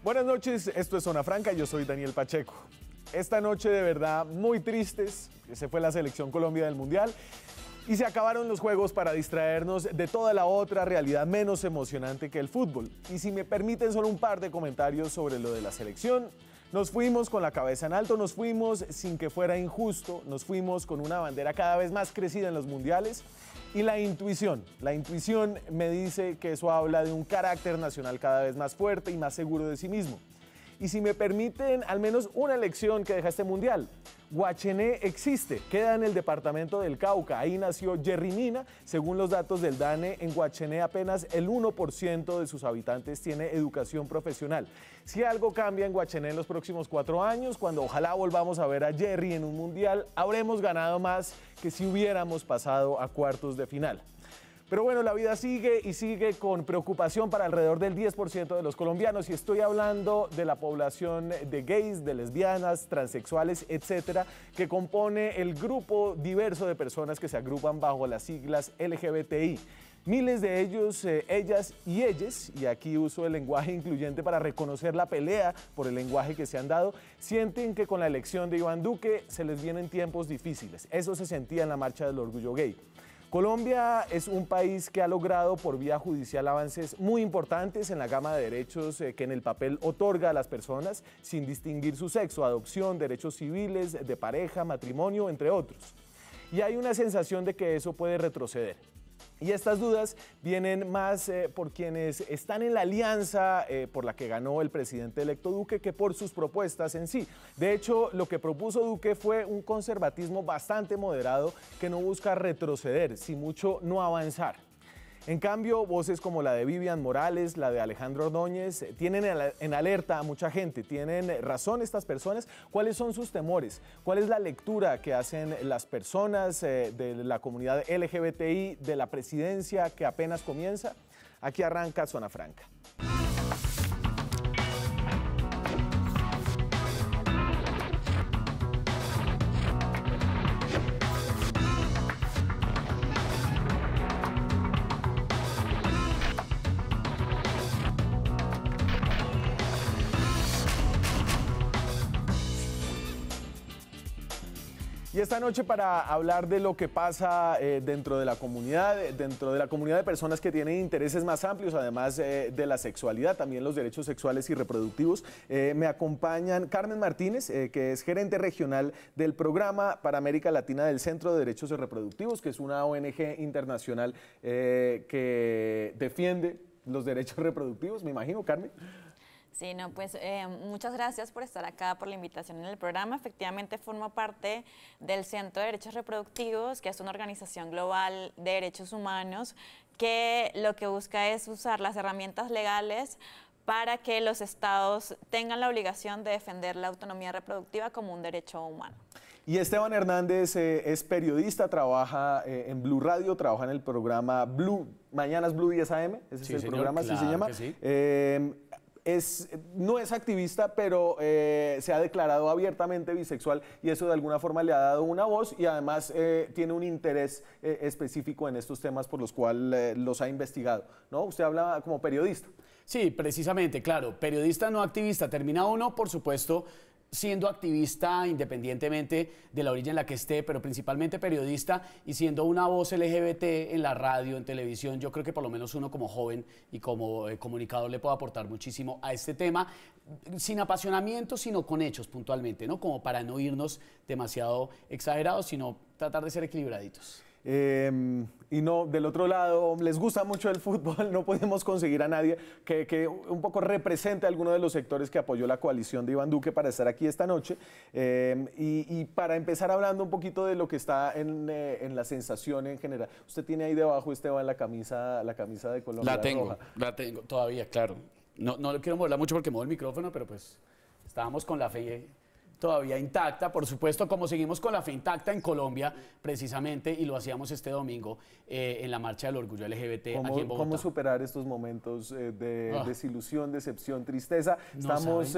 Buenas noches, esto es Zona Franca, yo soy Daniel Pacheco. Esta noche de verdad muy tristes, se fue la selección Colombia del Mundial y se acabaron los juegos para distraernos de toda la otra realidad menos emocionante que el fútbol. Y si me permiten solo un par de comentarios sobre lo de la selección, nos fuimos con la cabeza en alto, nos fuimos sin que fuera injusto, nos fuimos con una bandera cada vez más crecida en los mundiales. Y la intuición me dice que eso habla de un carácter nacional cada vez más fuerte y más seguro de sí mismo. Y si me permiten al menos una lección que deja este mundial, Guachené existe, queda en el departamento del Cauca, ahí nació Jerry Mina. Según los datos del DANE, en Guachené apenas el 1% de sus habitantes tiene educación profesional. Si algo cambia en Guachené en los próximos 4 años, cuando ojalá volvamos a ver a Jerry en un mundial, habremos ganado más que si hubiéramos pasado a cuartos de final. Pero bueno, la vida sigue y sigue con preocupación para alrededor del 10% de los colombianos, y estoy hablando de la población de gays, de lesbianas, transexuales, etcétera, que compone el grupo diverso de personas que se agrupan bajo las siglas LGBTI. Miles de ellos, ellas y ellos, y aquí uso el lenguaje incluyente para reconocer la pelea por el lenguaje que se han dado, sienten que con la elección de Iván Duque se les vienen tiempos difíciles. Eso se sentía en la marcha del orgullo gay. Colombia es un país que ha logrado por vía judicial avances muy importantes en la gama de derechos que en el papel otorga a las personas sin distinguir su sexo, adopción, derechos civiles, de pareja, matrimonio, entre otros. Y hay una sensación de que eso puede retroceder. Y estas dudas vienen más por quienes están en la alianza por la que ganó el presidente electo Duque que por sus propuestas en sí. De hecho, lo que propuso Duque fue un conservatismo bastante moderado que no busca retroceder, si mucho no avanzar. En cambio, voces como la de Vivian Morales, la de Alejandro Ordóñez, tienen en alerta a mucha gente. ¿Tienen razón estas personas? ¿Cuáles son sus temores? ¿Cuál es la lectura que hacen las personas de la comunidad LGBTI de la presidencia que apenas comienza? Aquí arranca Zona Franca. Y esta noche para hablar de lo que pasa dentro de la comunidad de personas que tienen intereses más amplios, además de la sexualidad, también los derechos sexuales y reproductivos, me acompañan Carmen Martínez, que es gerente regional del Programa para América Latina del Centro de Derechos Reproductivos, que es una ONG internacional que defiende los derechos reproductivos, me imagino, Carmen. Sí, no, pues muchas gracias por estar acá, por la invitación en el programa. Efectivamente, formo parte del Centro de Derechos Reproductivos, que es una organización global de derechos humanos que lo que busca es usar las herramientas legales para que los estados tengan la obligación de defender la autonomía reproductiva como un derecho humano. Y Esteban Hernández es periodista, trabaja en Blue Radio, trabaja en el programa Blue, Mañanas Blue 10 AM, ese sí, es el señor, programa, claro, así se llama. Sí. No es activista, pero se ha declarado abiertamente bisexual y eso de alguna forma le ha dado una voz y además tiene un interés específico en estos temas por los cuales los ha investigado, ¿no? Usted habla como periodista. Sí, precisamente, claro, periodista no activista. Termina uno, por supuesto, siendo activista independientemente de la orilla en la que esté, pero principalmente periodista y siendo una voz LGBT en la radio, en televisión. Yo creo que por lo menos uno como joven y como comunicador le puede aportar muchísimo a este tema, sin apasionamiento, sino con hechos puntualmente, ¿no? Como para no irnos demasiado exagerados, sino tratar de ser equilibraditos. Y no, del otro lado, les gusta mucho el fútbol, no podemos conseguir a nadie que un poco represente a alguno de los sectores que apoyó la coalición de Iván Duque para estar aquí esta noche. Y para empezar hablando un poquito de lo que está en la sensación en general. Usted tiene ahí debajo, Esteban, la camisa de Colombia. La tengo todavía, claro. No lo quiero moverla mucho porque muevo el micrófono, pero pues estábamos con la fe todavía intacta, por supuesto, como seguimos con la fe intacta en Colombia, precisamente, y lo hacíamos este domingo en la Marcha del Orgullo LGBT aquí en Bogotá. ¿Cómo superar estos momentos de desilusión, decepción, tristeza? No Estamos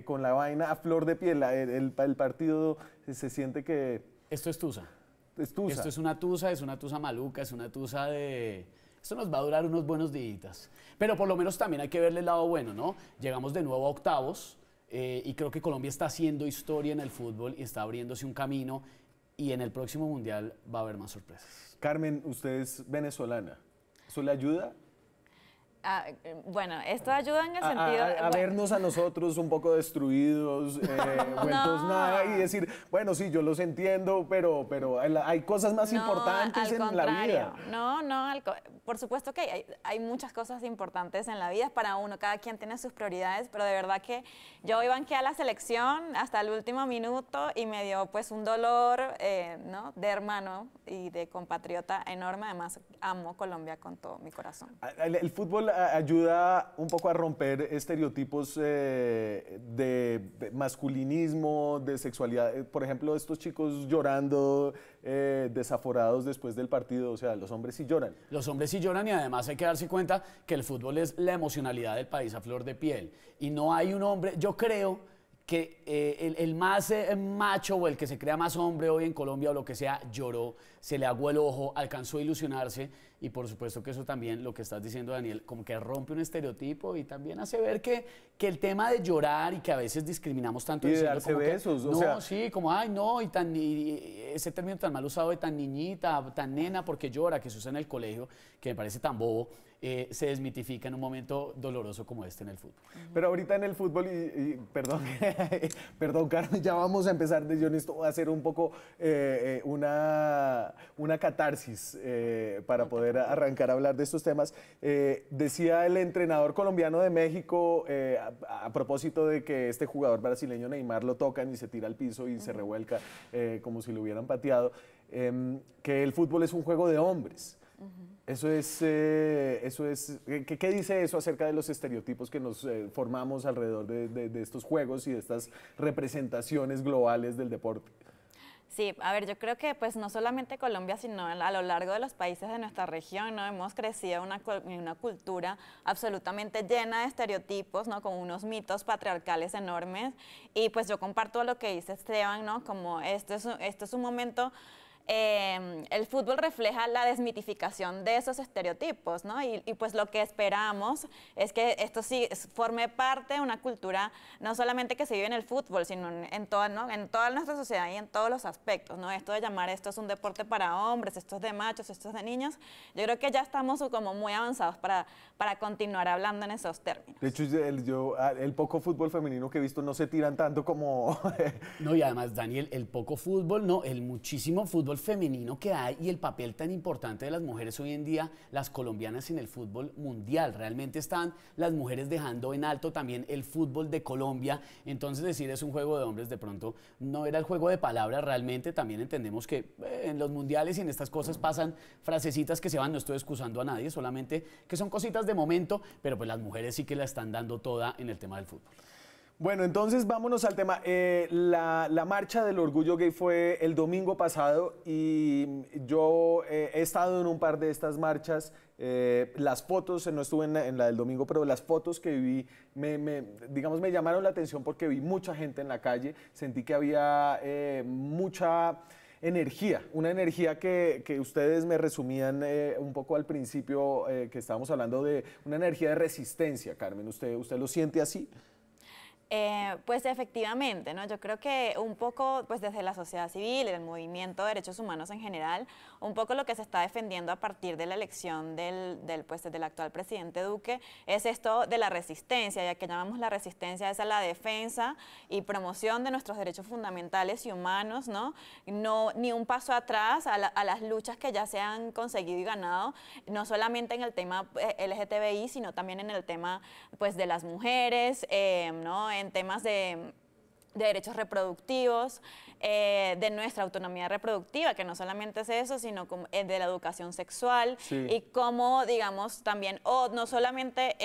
con la vaina a flor de piel, el partido se siente que... Esto es tusa. Es tusa. Esto es una tusa maluca, es una tusa de Esto nos va a durar unos buenos días. Pero por lo menos también hay que verle el lado bueno, ¿no? Llegamos de nuevo a octavos y creo que Colombia está haciendo historia en el fútbol y está abriéndose un camino y en el próximo Mundial va a haber más sorpresas. Carmen, usted es venezolana. ¿Eso le ayuda? Bueno, esto ayuda en el sentido... A vernos a nosotros un poco destruidos, vueltos nada, y decir, bueno, sí, yo los entiendo, pero hay cosas más importantes en la vida. Por supuesto que hay muchas cosas importantes en la vida para uno, cada quien tiene sus prioridades, pero de verdad que yo hoy banqué a la selección hasta el último minuto y me dio pues un dolor ¿no? de hermano y de compatriota enorme. Además, amo Colombia con todo mi corazón. El fútbol ayuda un poco a romper estereotipos de masculinismo, de sexualidad. Por ejemplo, estos chicos llorando, desaforados después del partido, o sea, los hombres sí lloran. Los hombres sí lloran y además hay que darse cuenta que el fútbol es la emocionalidad del país a flor de piel. Y no hay un hombre, yo creo que el más macho o el que se crea más hombre hoy en Colombia o lo que sea, lloró, se le aguó el ojo, alcanzó a ilusionarse y por supuesto que eso también, lo que estás diciendo Daniel, como que rompe un estereotipo y también hace ver que el tema de llorar y que a veces discriminamos tanto y de darse besos, o sea, sí, como ay no, y ese término tan mal usado de tan niñita, tan nena porque llora, que se usa en el colegio, que me parece tan bobo, se desmitifica en un momento doloroso como este en el fútbol. Pero ahorita en el fútbol, perdón, perdón Carmen, ya vamos a empezar, yo necesito hacer un poco una catarsis para poder arrancar a hablar de estos temas. Decía el entrenador colombiano de México, a propósito de que este jugador brasileño Neymar lo tocan y se tira al piso y se revuelca como si lo hubieran pateado, que el fútbol es un juego de hombres. Eso es, ¿qué dice eso acerca de los estereotipos que nos formamos alrededor de estos juegos y de estas representaciones globales del deporte? Sí, a ver, yo creo que pues no solamente Colombia, sino a lo largo de los países de nuestra región, ¿no? Hemos crecido en una cultura absolutamente llena de estereotipos, ¿no? Con unos mitos patriarcales enormes. Y pues yo comparto lo que dice Esteban, ¿no? Como esto es un momento... el fútbol refleja la desmitificación de esos estereotipos, ¿no? Y pues lo que esperamos es que esto sí forme parte de una cultura no solamente que se vive en el fútbol, sino en toda nuestra sociedad y en todos los aspectos, ¿no? Esto de llamar esto es un deporte para hombres, esto es de machos, esto es de niños, yo creo que ya estamos como muy avanzados para continuar hablando en esos términos. De hecho, el poco fútbol femenino que he visto no se tiran tanto como... No, y además, Daniel, el poco fútbol, no, el muchísimo fútbol femenino que hay y el papel tan importante de las mujeres hoy en día, las colombianas en el fútbol mundial. Realmente están las mujeres dejando en alto también el fútbol de Colombia. Entonces decir es un juego de hombres de pronto no era el juego de palabras, realmente también entendemos que en los mundiales y en estas cosas pasan frasecitas que se van, no estoy excusando a nadie, solamente que son cositas de momento, pero pues las mujeres sí que la están dando toda en el tema del fútbol. Bueno, entonces vámonos al tema. La marcha del orgullo gay fue el domingo pasado y yo he estado en un par de estas marchas. Las fotos, no estuve en la del domingo, pero las fotos que vi digamos, me llamaron la atención porque vi mucha gente en la calle. Sentí que había mucha energía, una energía que ustedes me resumían un poco al principio, que estábamos hablando de una energía de resistencia. Carmen, ¿usted lo siente así? Pues efectivamente, ¿no? Yo creo que un poco pues desde la sociedad civil, el movimiento de derechos humanos en general, un poco lo que se está defendiendo a partir de la elección del actual presidente Duque es esto de la resistencia, ya que llamamos la resistencia es a la defensa y promoción de nuestros derechos fundamentales y humanos, ¿no? Ni un paso atrás a las luchas que ya se han conseguido y ganado, no solamente en el tema LGTBI, sino también en el tema pues de las mujeres, ¿no? En temas de derechos reproductivos, de nuestra autonomía reproductiva, que no solamente es eso, sino de la educación sexual, sí. Y cómo, digamos, también, no solamente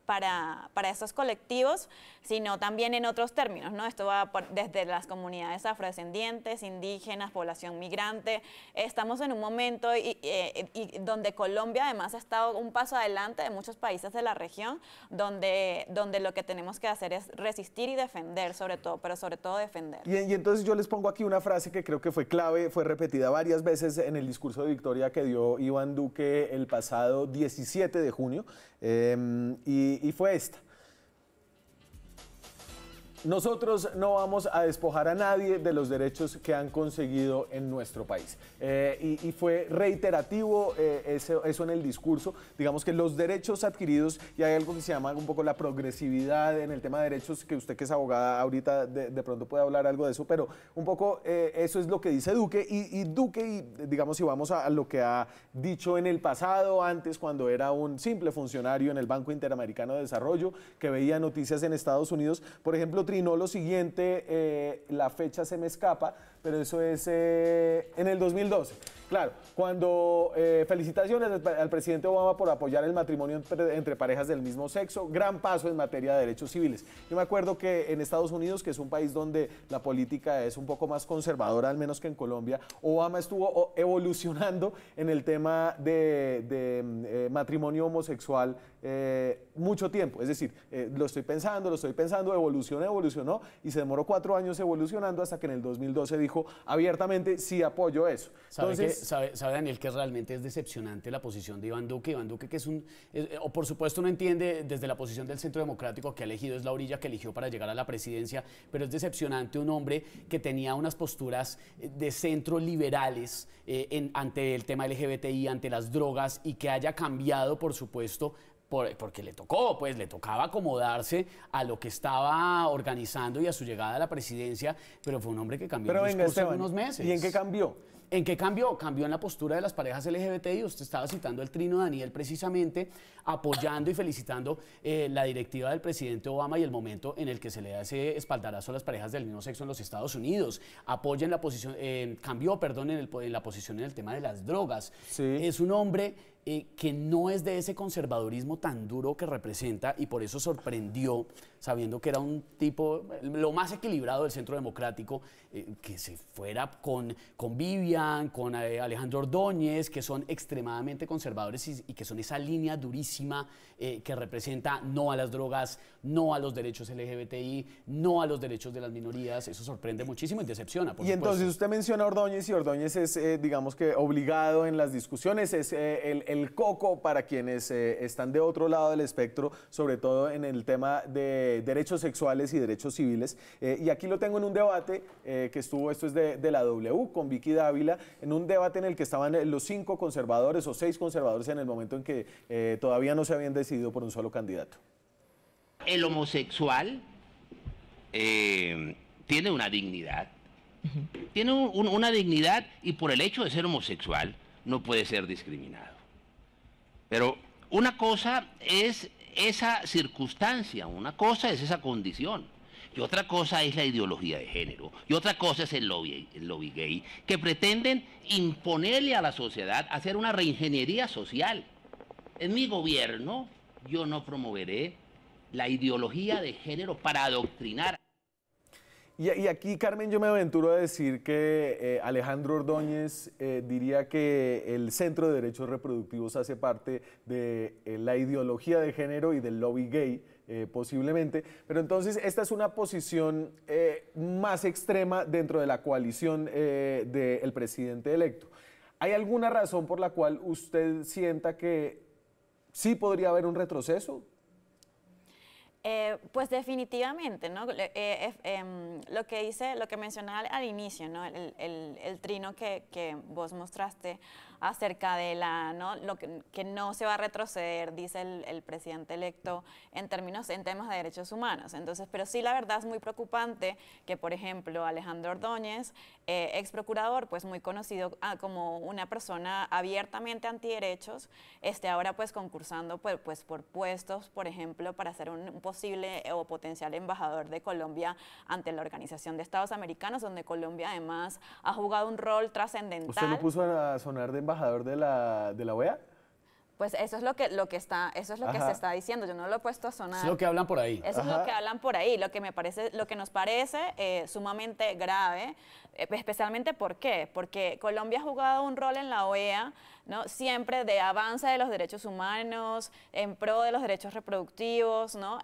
para estos colectivos, sino también en otros términos, ¿no? Esto va desde las comunidades afrodescendientes, indígenas, población migrante. Estamos en un momento y donde Colombia además ha estado un paso adelante de muchos países de la región, donde lo que tenemos que hacer es resistir y defender sobre todo, pero sobre todo defender. Y entonces yo les pongo aquí una frase que creo que fue clave, fue repetida varias veces en el discurso de victoria que dio Iván Duque el pasado 17 de junio, y fue esta: nosotros no vamos a despojar a nadie de los derechos que han conseguido en nuestro país. Y fue reiterativo eso en el discurso. Digamos que los derechos adquiridos, y hay algo que se llama un poco la progresividad en el tema de derechos, que usted que es abogada ahorita de pronto puede hablar algo de eso, pero un poco eso es lo que dice Duque. Y Duque, digamos, si vamos a lo que ha dicho en el pasado, antes cuando era un simple funcionario en el Banco Interamericano de Desarrollo, que veía noticias en Estados Unidos, por ejemplo, trinó lo siguiente, la fecha se me escapa, pero eso es en el 2012. Claro, cuando felicitaciones al presidente Obama por apoyar el matrimonio entre parejas del mismo sexo, gran paso en materia de derechos civiles. Yo me acuerdo que en Estados Unidos, que es un país donde la política es un poco más conservadora, al menos que en Colombia, Obama estuvo evolucionando en el tema de matrimonio homosexual mucho tiempo. Es decir, lo estoy pensando, evolucionó y se demoró 4 años evolucionando hasta que en el 2012 dijo abiertamente: sí, apoyo eso. ¿Sabe, Daniel, que realmente es decepcionante la posición de Iván Duque? Iván Duque, que o por supuesto no entiende desde la posición del Centro Democrático que ha elegido, es la orilla que eligió para llegar a la presidencia, pero es decepcionante un hombre que tenía unas posturas de centro liberales ante el tema LGBTI, ante las drogas, y que haya cambiado, por supuesto, porque le tocaba acomodarse a lo que estaba organizando y a su llegada a la presidencia, pero fue un hombre que cambió el discurso en unos meses. ¿Y en qué cambió? ¿En qué cambió? Cambió en la postura de las parejas LGBTI. Usted estaba citando el trino, Daniel, precisamente apoyando y felicitando la directiva del presidente Obama y el momento en el que se le da ese espaldarazo a las parejas del mismo sexo en los Estados Unidos. Apoya en la posición, cambió, perdón, en la posición en el tema de las drogas. Sí. Es un hombre que no es de ese conservadurismo tan duro que representa, y por eso sorprendió, sabiendo que era un tipo lo más equilibrado del Centro Democrático, que se fuera con Vivian, con Alejandro Ordóñez, que son extremadamente conservadores y que son esa línea durísima que representa no a las drogas, no a los derechos LGBTI, no a los derechos de las minorías. Eso sorprende muchísimo y decepciona, por supuesto. Entonces usted menciona a Ordóñez, y Ordóñez es, digamos que obligado en las discusiones, es el coco para quienes están de otro lado del espectro, sobre todo en el tema de derechos sexuales y derechos civiles. Y aquí lo tengo en un debate que estuvo, esto es de la W, con Vicky Dávila, en un debate en el que estaban los 5 conservadores o 6 conservadores en el momento en que todavía no se habían decidido por un solo candidato. El homosexual tiene una dignidad. Tiene una dignidad, y por el hecho de ser homosexual no puede ser discriminado. Pero una cosa es esa circunstancia, una cosa es esa condición, y otra cosa es la ideología de género, y otra cosa es el lobby gay, que pretenden imponerle a la sociedad, hacer una reingeniería social. En mi gobierno yo no promoveré la ideología de género para adoctrinar. Y aquí, Carmen, yo me aventuro a decir que Alejandro Ordóñez diría que el Centro de Derechos Reproductivos hace parte de la ideología de género y del lobby gay, posiblemente. Pero entonces esta es una posición más extrema dentro de la coalición del presidente electo. ¿Hay alguna razón por la cual usted sienta que sí podría haber un retroceso? Pues definitivamente, ¿no? Lo que mencionaba al inicio, ¿no? El trino que vos mostraste acerca de lo que no se va a retroceder, dice el presidente electo, en temas de derechos humanos. Entonces, pero sí, la verdad es muy preocupante que, por ejemplo, Alejandro Ordóñez, ex procurador, pues muy conocido como una persona abiertamente antiderechos, esté ahora pues concursando pues por puestos, por ejemplo, para ser un posible o potencial embajador de Colombia ante la Organización de Estados Americanos, donde Colombia además ha jugado un rol trascendental. ¿Usted lo puso a sonar de embajador de la OEA? Pues eso es lo que se está diciendo. Yo no lo he puesto a sonar. Es lo que hablan por ahí. Eso es lo que hablan por ahí. Lo que nos parece sumamente grave, especialmente ¿por qué? Porque Colombia ha jugado un rol en la OEA, ¿no? Siempre de avance de los derechos humanos, en pro de los derechos reproductivos, ¿no?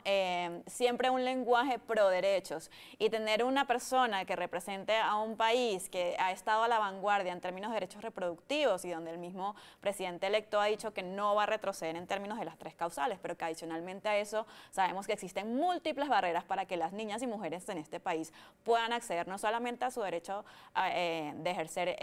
Siempre un lenguaje pro derechos. Y tener una persona que represente a un país que ha estado a la vanguardia en términos de derechos reproductivos y donde el mismo presidente electo ha dicho que no va a retroceder en términos de las 3 causales, pero que adicionalmente a eso sabemos que existen múltiples barreras para que las niñas y mujeres en este país puedan acceder no solamente a su derecho de ejercer,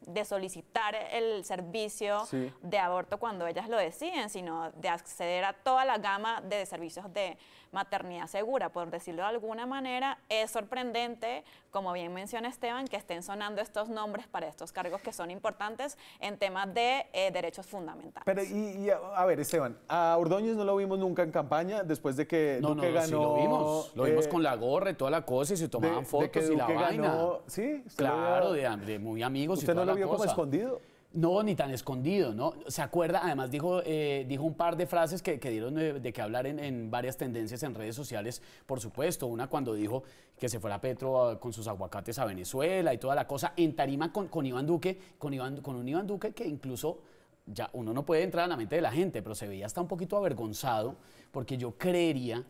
de solicitar el servicio de aborto cuando ellas lo deciden, sino de acceder a toda la gama de servicios de maternidad segura, por decirlo de alguna manera. Es sorprendente, como bien menciona Esteban, que estén sonando estos nombres para estos cargos que son importantes en temas de derechos fundamentales. Pero, a ver, Esteban, a Ordóñez no lo vimos nunca en campaña, después de que Duque ganó. Sí lo vimos con la gorra y toda la cosa, y se tomaban fotos y la vaina. Sí, claro, de muy amigos y toda toda la cosa. ¿Usted no lo vio como escondido? No, ni tan escondido, ¿no? ¿Se acuerda? Además dijo un par de frases que dieron de que hablar en varias tendencias en redes sociales, por supuesto. Una cuando dijo que se fuera Petro con sus aguacates a Venezuela y toda la cosa, en tarima con Iván Duque, con un Iván Duque que incluso, ya uno no puede entrar a la mente de la gente, pero se veía hasta un poquito avergonzado, porque yo creería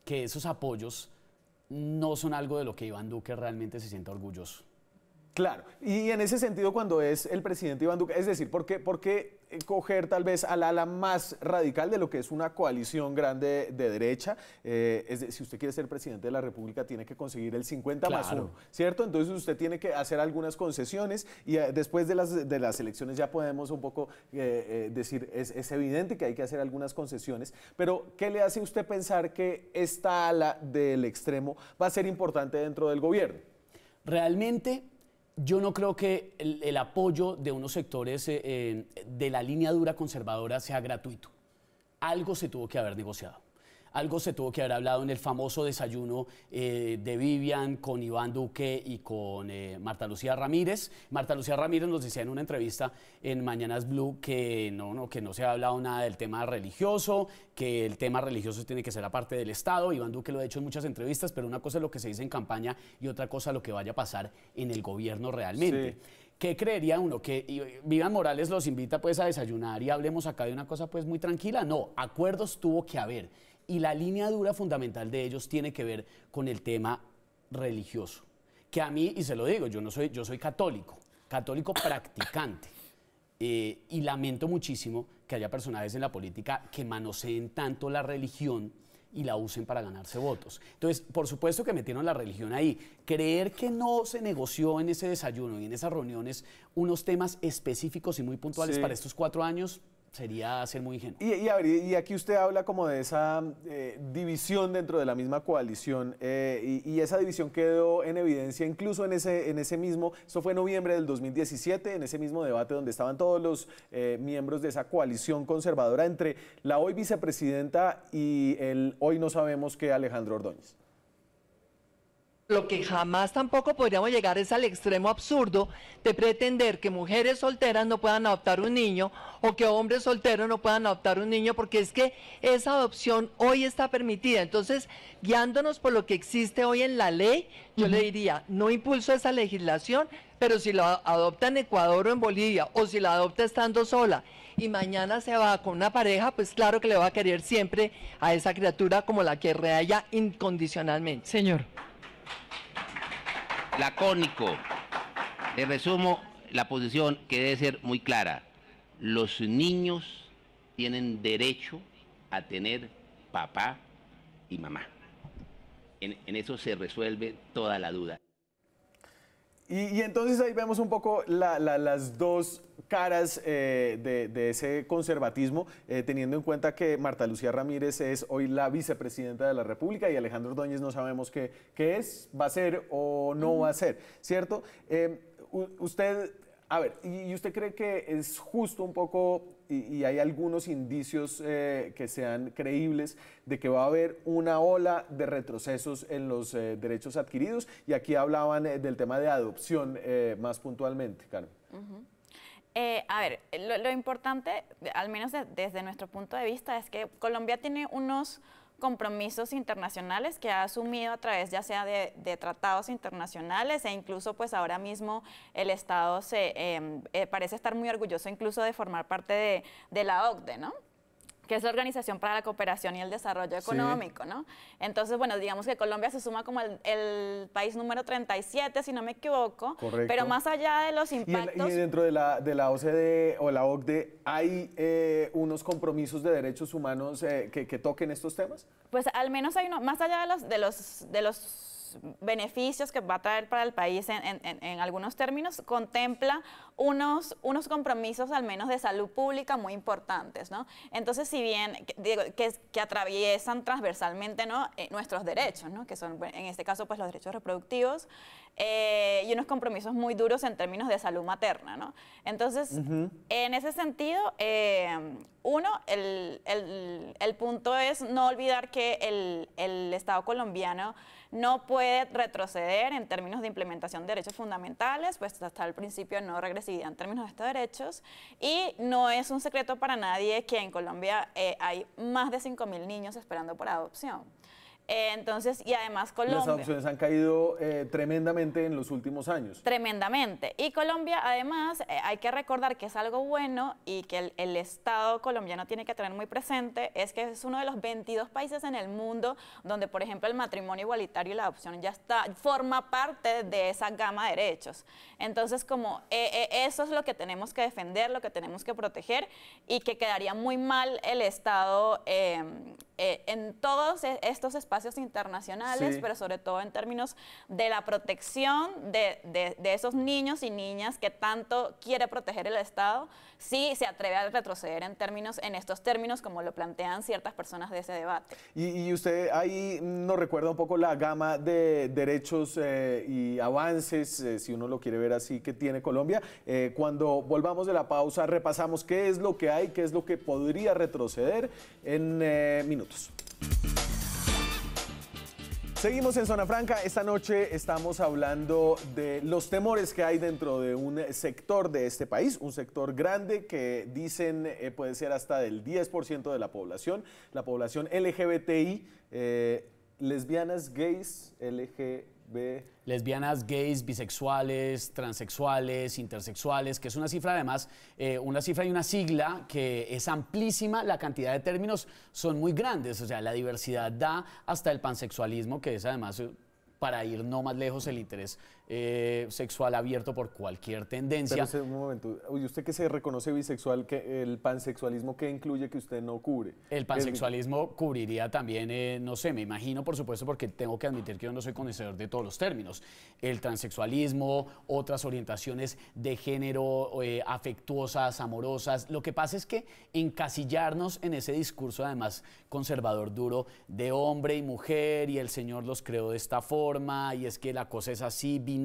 que esos apoyos no son algo de lo que Iván Duque realmente se sienta orgulloso. Claro, y en ese sentido cuando es el presidente Iván Duque, es decir, ¿por qué coger tal vez al ala más radical de lo que es una coalición grande de derecha? Si usted quiere ser presidente de la República tiene que conseguir el 50 más 1, ¿cierto? Entonces usted tiene que hacer algunas concesiones y después de las elecciones ya podemos un poco decir, es evidente que hay que hacer algunas concesiones, pero ¿qué le hace a usted pensar que esta ala del extremo va a ser importante dentro del gobierno? Realmente yo no creo que el apoyo de unos sectores de la línea dura conservadora sea gratuito. Algo se tuvo que haber negociado. Algo se tuvo que haber hablado en el famoso desayuno de Vivian con Iván Duque y con Marta Lucía Ramírez. Marta Lucía Ramírez nos decía en una entrevista en Mañanas Blue que no se ha hablado nada del tema religioso, que el tema religioso tiene que ser aparte del Estado. Iván Duque lo ha hecho en muchas entrevistas, pero una cosa es lo que se dice en campaña y otra cosa lo que vaya a pasar en el gobierno realmente. Sí. ¿Qué creería uno? ¿Que Vivian Morales los invita pues a desayunar y hablemos acá de una cosa pues muy tranquila? No, acuerdos tuvo que haber. Y la línea dura fundamental de ellos tiene que ver con el tema religioso. Que a mí, y se lo digo, yo soy católico practicante. Y lamento muchísimo que haya personajes en la política que manoseen tanto la religión y la usen para ganarse votos. Entonces, por supuesto que metieron la religión ahí. Creer que no se negoció en ese desayuno y en esas reuniones unos temas específicos y muy puntuales para estos 4 años, sería ser muy ingenuo. Y aquí usted habla como de esa división dentro de la misma coalición y esa división quedó en evidencia incluso en ese mismo, esto fue en noviembre del 2017, en ese mismo debate donde estaban todos los miembros de esa coalición conservadora entre la hoy vicepresidenta y el hoy no sabemos qué Alejandro Ordóñez. Lo que jamás tampoco podríamos llegar es al extremo absurdo de pretender que mujeres solteras no puedan adoptar un niño o que hombres solteros no puedan adoptar un niño, porque es que esa adopción hoy está permitida. Entonces, guiándonos por lo que existe hoy en la ley, yo le diría, no impulso esa legislación, pero si la adopta en Ecuador o en Bolivia, o si la adopta estando sola, y mañana se va con una pareja, pues claro que le va a querer siempre a esa criatura como la que ella incondicionalmente. Señor. Lacónico. Le resumo la posición que debe ser muy clara. Los niños tienen derecho a tener papá y mamá. En eso se resuelve toda la duda. Y entonces ahí vemos un poco las dos caras de ese conservatismo, teniendo en cuenta que Marta Lucía Ramírez es hoy la vicepresidenta de la República y Alejandro Ordóñez no sabemos qué es, va a ser o no va a ser, ¿cierto? Usted, a ver, ¿y usted cree que es justo un poco, y hay algunos indicios que sean creíbles, de que va a haber una ola de retrocesos en los derechos adquiridos? Y aquí hablaban del tema de adopción más puntualmente, Carmen. A ver, lo importante, al menos desde nuestro punto de vista, es que Colombia tiene unos compromisos internacionales que ha asumido a través ya sea de tratados internacionales, e incluso pues ahora mismo el Estado parece estar muy orgulloso incluso de formar parte de la OCDE, ¿no?, que es la Organización para la Cooperación y el Desarrollo Económico, ¿no? Entonces, bueno, digamos que Colombia se suma como el país número 37, si no me equivoco. Correcto. Pero más allá de los impactos... ¿Y dentro de la OCDE o la OCDE hay unos compromisos de derechos humanos que toquen estos temas? Pues al menos hay uno, más allá de los beneficios que va a traer para el país en algunos términos, contempla unos compromisos al menos de salud pública muy importantes, ¿no? Entonces, si bien que atraviesan transversalmente, ¿no?, nuestros derechos, ¿no?, que son en este caso pues los derechos reproductivos, y unos compromisos muy duros en términos de salud materna, ¿no? Entonces, en ese sentido, uno, el punto es no olvidar que el Estado colombiano no puede retroceder en términos de implementación de derechos fundamentales, pues hasta el principio no regresividad en términos de estos derechos, y no es un secreto para nadie que en Colombia hay más de 5.000 niños esperando por adopción. Entonces, y además Colombia... Las adopciones han caído tremendamente en los últimos años. Tremendamente. Y Colombia, además, hay que recordar que es algo bueno y que el Estado colombiano tiene que tener muy presente, es que es uno de los 22 países en el mundo donde, por ejemplo, el matrimonio igualitario y la adopción ya forma parte de esa gama de derechos. Entonces, como eso es lo que tenemos que defender, lo que tenemos que proteger, y que quedaría muy mal el Estado en todos estos espacios internacionales, sí, pero sobre todo en términos de la protección de esos niños y niñas que tanto quiere proteger el Estado, sí se atreve a retroceder en estos términos como lo plantean ciertas personas de ese debate. Y usted ahí nos recuerda un poco la gama de derechos y avances, si uno lo quiere ver así, que tiene Colombia. Cuando volvamos de la pausa, repasamos qué es lo que hay, qué es lo que podría retroceder en minutos. Seguimos en Zona Franca. Esta noche estamos hablando de los temores que hay dentro de un sector de este país, un sector grande que dicen puede ser hasta del 10% de la población LGBTI, lesbianas, gays, lesbianas, gays, bisexuales, transexuales, intersexuales, que es una cifra además, una cifra y una sigla que es amplísima, la cantidad de términos son muy grandes, o sea, la diversidad da hasta el pansexualismo, que es además, para ir no más lejos, el interés sexual abierto por cualquier tendencia. Pero un momento, oye, usted que se reconoce bisexual, ¿el pansexualismo qué incluye que usted no cubre? El pansexualismo cubriría también, no sé, me imagino, por supuesto, porque tengo que admitir que yo no soy conocedor de todos los términos. El transexualismo, otras orientaciones de género afectuosas, amorosas. Lo que pasa es que encasillarnos en ese discurso, además, conservador duro, de hombre y mujer, y el Señor los creó de esta forma, y es que la cosa es así, binaria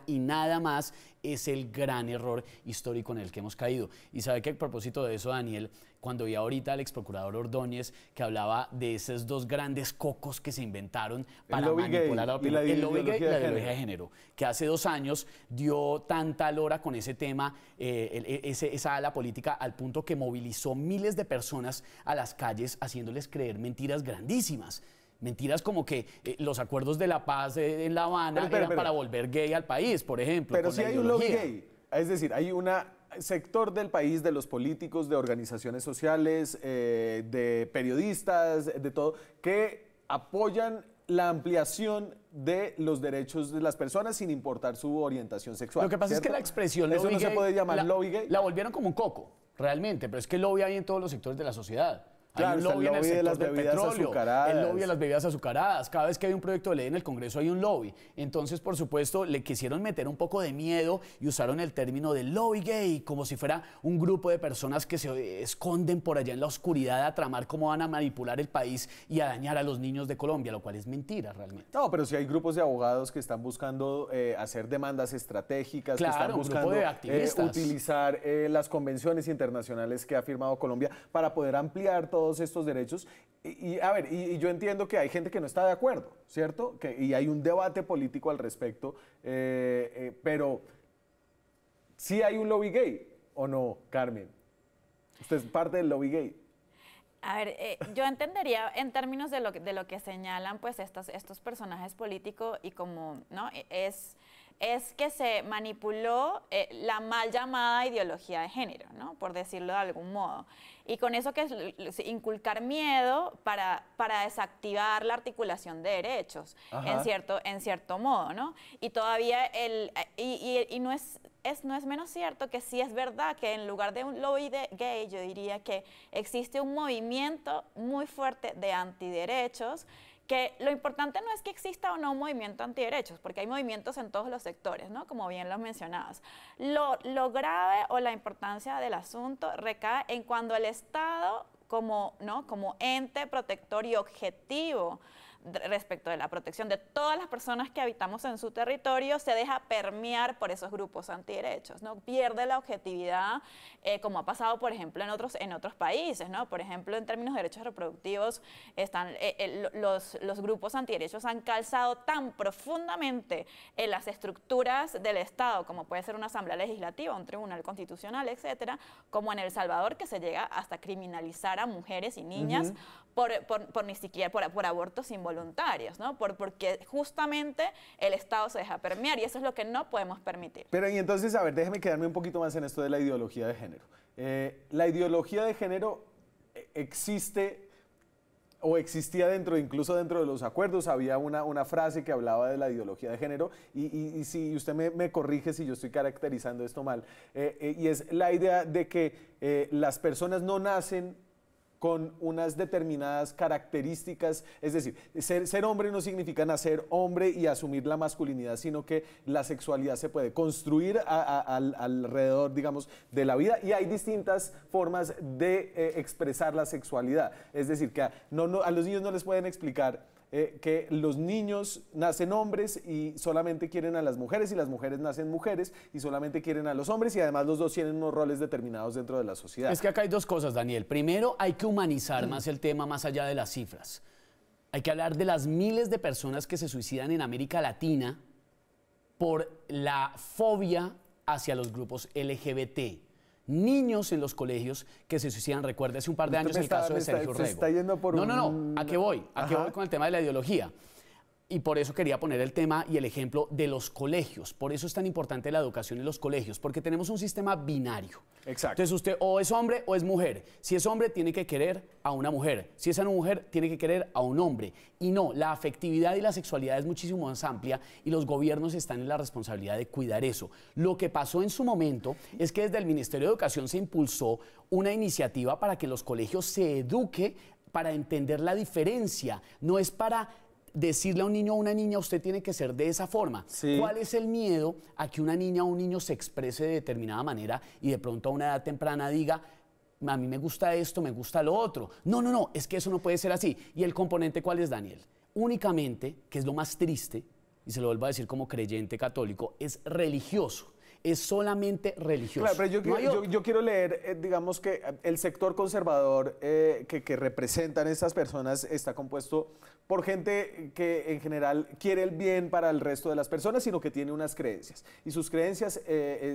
y nada más, es el gran error histórico en el que hemos caído. Y sabe que a propósito de eso, Daniel, cuando vi ahorita al ex procurador Ordóñez que hablaba de esos dos grandes cocos que se inventaron para manipular la opinión, el lobby gay y la ideología de género, que hace 2 años dio tanta lora con ese tema, esa ala política, al punto que movilizó miles de personas a las calles haciéndoles creer mentiras grandísimas. Mentiras como que los acuerdos de la paz en La Habana eran para volver gay al país, por ejemplo. Pero si hay un lobby gay, es decir, hay un sector del país, de los políticos, de organizaciones sociales, de periodistas, de todo, que apoyan la ampliación de los derechos de las personas sin importar su orientación sexual. Lo que pasa, ¿cierto?, es que la expresión ¿eso lobby no gay, se puede llamar lobby gay? La volvieron como un coco, realmente, pero es que el lobby hay en todos los sectores de la sociedad. Claro, hay un lobby en el sector del petróleo, el lobby de las bebidas azucaradas. Cada vez que hay un proyecto de ley en el Congreso hay un lobby. Entonces, por supuesto, le quisieron meter un poco de miedo y usaron el término de lobby gay como si fuera un grupo de personas que se esconden por allá en la oscuridad a tramar cómo van a manipular el país y a dañar a los niños de Colombia, lo cual es mentira realmente. No, pero si hay grupos de abogados que están buscando hacer demandas estratégicas, claro, que están buscando de activistas, utilizar las convenciones internacionales que ha firmado Colombia para poder ampliar todos estos derechos. A ver, yo entiendo que hay gente que no está de acuerdo, ¿cierto? Y hay un debate político al respecto, pero sí hay un lobby gay. o no, Carmen? Usted es parte del lobby gay. A ver, yo entendería en términos de lo que señalan pues estos personajes políticos y como, ¿no? Es que se manipuló la mal llamada ideología de género, ¿no? Por decirlo de algún modo. Y con eso que es inculcar miedo para desactivar la articulación de derechos, en cierto modo, ¿no? Y todavía no es menos cierto que sí es verdad que en lugar de un lobby gay, yo diría que existe un movimiento muy fuerte de antiderechos, que lo importante no es que exista o no un movimiento antiderechos, porque hay movimientos en todos los sectores, ¿no? Como bien lo mencionabas. Lo grave o la importancia del asunto recae en cuando el Estado, como ente protector y objetivo respecto de la protección de todas las personas que habitamos en su territorio, se deja permear por esos grupos antiderechos, ¿no? Pierde la objetividad, como ha pasado, por ejemplo, en otros países, ¿no? Por ejemplo, en términos de derechos reproductivos, los grupos antiderechos han calzado tan profundamente en las estructuras del Estado, como puede ser una asamblea legislativa, un tribunal constitucional, etcétera, como en El Salvador, que se llega hasta criminalizar a mujeres y niñas ni siquiera por abortos involuntarios, ¿no? Porque justamente el Estado se deja permear y eso es lo que no podemos permitir. Pero y entonces, a ver, déjeme quedarme un poquito más en esto de la ideología de género. La ideología de género existe o existía incluso dentro de los acuerdos. Había una frase que hablaba de la ideología de género y si usted me corrige si yo estoy caracterizando esto mal, y es la idea de que las personas no nacen con unas determinadas características, es decir, ser hombre no significa nacer hombre y asumir la masculinidad, sino que la sexualidad se puede construir alrededor, digamos, de la vida y hay distintas formas de expresar la sexualidad. Es decir, que a los niños no les pueden explicar que los niños nacen hombres y solamente quieren a las mujeres y las mujeres nacen mujeres y solamente quieren a los hombres y además los dos tienen unos roles determinados dentro de la sociedad. Es que acá hay dos cosas, Daniel. Primero, hay que humanizar más el tema más allá de las cifras. Hay que hablar de las miles de personas que se suicidan en América Latina por la fobia hacia los grupos LGBT. Niños en los colegios que se suicidan. Recuerde hace un par de años el caso de Sergio Rego. Está yendo por No, ¿a qué voy? ¿A qué voy con el tema de la ideología? Y por eso quería poner el tema y el ejemplo de los colegios. Por eso es tan importante la educación en los colegios, porque tenemos un sistema binario. Exacto. Entonces usted o es hombre o es mujer. Si es hombre, tiene que querer a una mujer. Si es una mujer, tiene que querer a un hombre. Y no, la afectividad y la sexualidad es muchísimo más amplia y los gobiernos están en la responsabilidad de cuidar eso. Lo que pasó en su momento es que desde el Ministerio de Educación se impulsó una iniciativa para que los colegios se eduque para entender la diferencia. No es para decirle a un niño o una niña, usted tiene que ser de esa forma. Sí. ¿Cuál es el miedo a que una niña o un niño se exprese de determinada manera y de pronto a una edad temprana diga, a mí me gusta esto, me gusta lo otro? No, es que eso no puede ser así. ¿Y el componente cuál es, Daniel? Únicamente, que es lo más triste, y se lo vuelvo a decir como creyente católico, es religioso. Es solamente religioso. Claro, pero yo quiero leer, digamos que el sector conservador que representan estas personas está compuesto por gente que en general quiere el bien para el resto de las personas, sino que tiene unas creencias. Y sus creencias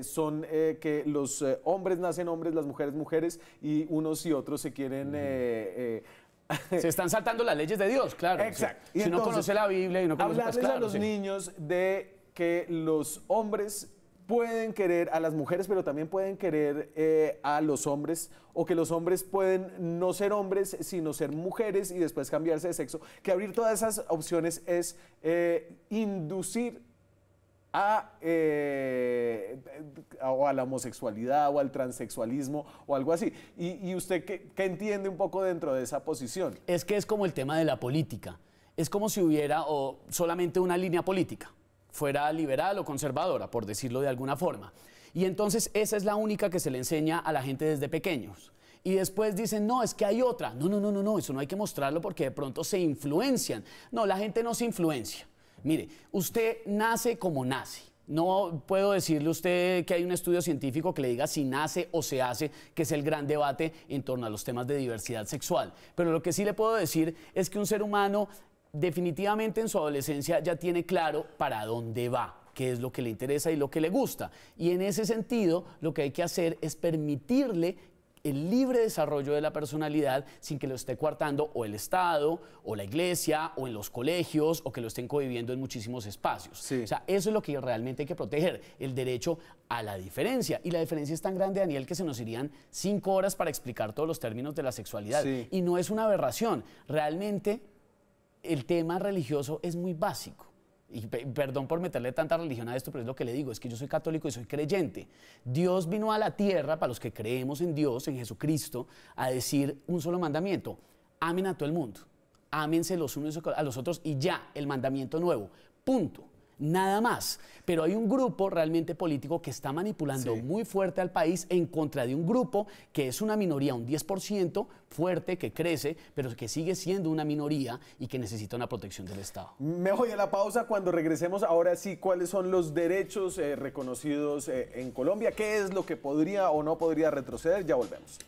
son que los hombres nacen hombres, las mujeres mujeres, y unos y otros se quieren... Se están saltando las leyes de Dios, claro. Exacto. Si entonces, no conoce la Biblia y no conoce... Hablarles a los niños de que los hombres pueden querer a las mujeres, pero también pueden querer a los hombres, o que los hombres pueden no ser hombres, sino ser mujeres y después cambiarse de sexo. Que abrir todas esas opciones es inducir a la homosexualidad o al transexualismo o algo así. ¿Y usted qué entiende un poco dentro de esa posición? Es que es como el tema de la política. Es como si hubiera solamente una línea política. Fuera liberal o conservadora, por decirlo de alguna forma. Y entonces esa es la única que se le enseña a la gente desde pequeños. Y después dicen, no, es que hay otra. No, eso no hay que mostrarlo porque de pronto se influencian. No, la gente no se influencia. Mire, usted nace como nace. No puedo decirle a usted que hay un estudio científico que le diga si nace o se hace, que es el gran debate en torno a los temas de diversidad sexual. Pero lo que sí le puedo decir es que un ser humano definitivamente en su adolescencia ya tiene claro para dónde va, qué es lo que le interesa y lo que le gusta. Y en ese sentido, lo que hay que hacer es permitirle el libre desarrollo de la personalidad sin que lo esté coartando o el Estado, o la iglesia, o en los colegios, o que lo estén cohibiendo en muchísimos espacios. Sí. O sea, eso es lo que realmente hay que proteger, el derecho a la diferencia. Y la diferencia es tan grande, Daniel, que se nos irían 5 horas para explicar todos los términos de la sexualidad. Sí. Y no es una aberración. Realmente, el tema religioso es muy básico. Y perdón por meterle tanta religión a esto, pero es lo que le digo, es que yo soy católico y soy creyente. Dios vino a la tierra, para los que creemos en Dios, en Jesucristo, a decir un solo mandamiento: amen a todo el mundo, ámense los unos a los otros y ya, el mandamiento nuevo, punto. Nada más. Pero hay un grupo realmente político que está manipulando muy fuerte al país en contra de un grupo que es una minoría, un 10% fuerte, que crece, pero que sigue siendo una minoría y que necesita una protección del Estado. Me voy a la pausa. Cuando regresemos, ahora sí, ¿cuáles son los derechos reconocidos en Colombia? ¿Qué es lo que podría o no podría retroceder? Ya volvemos.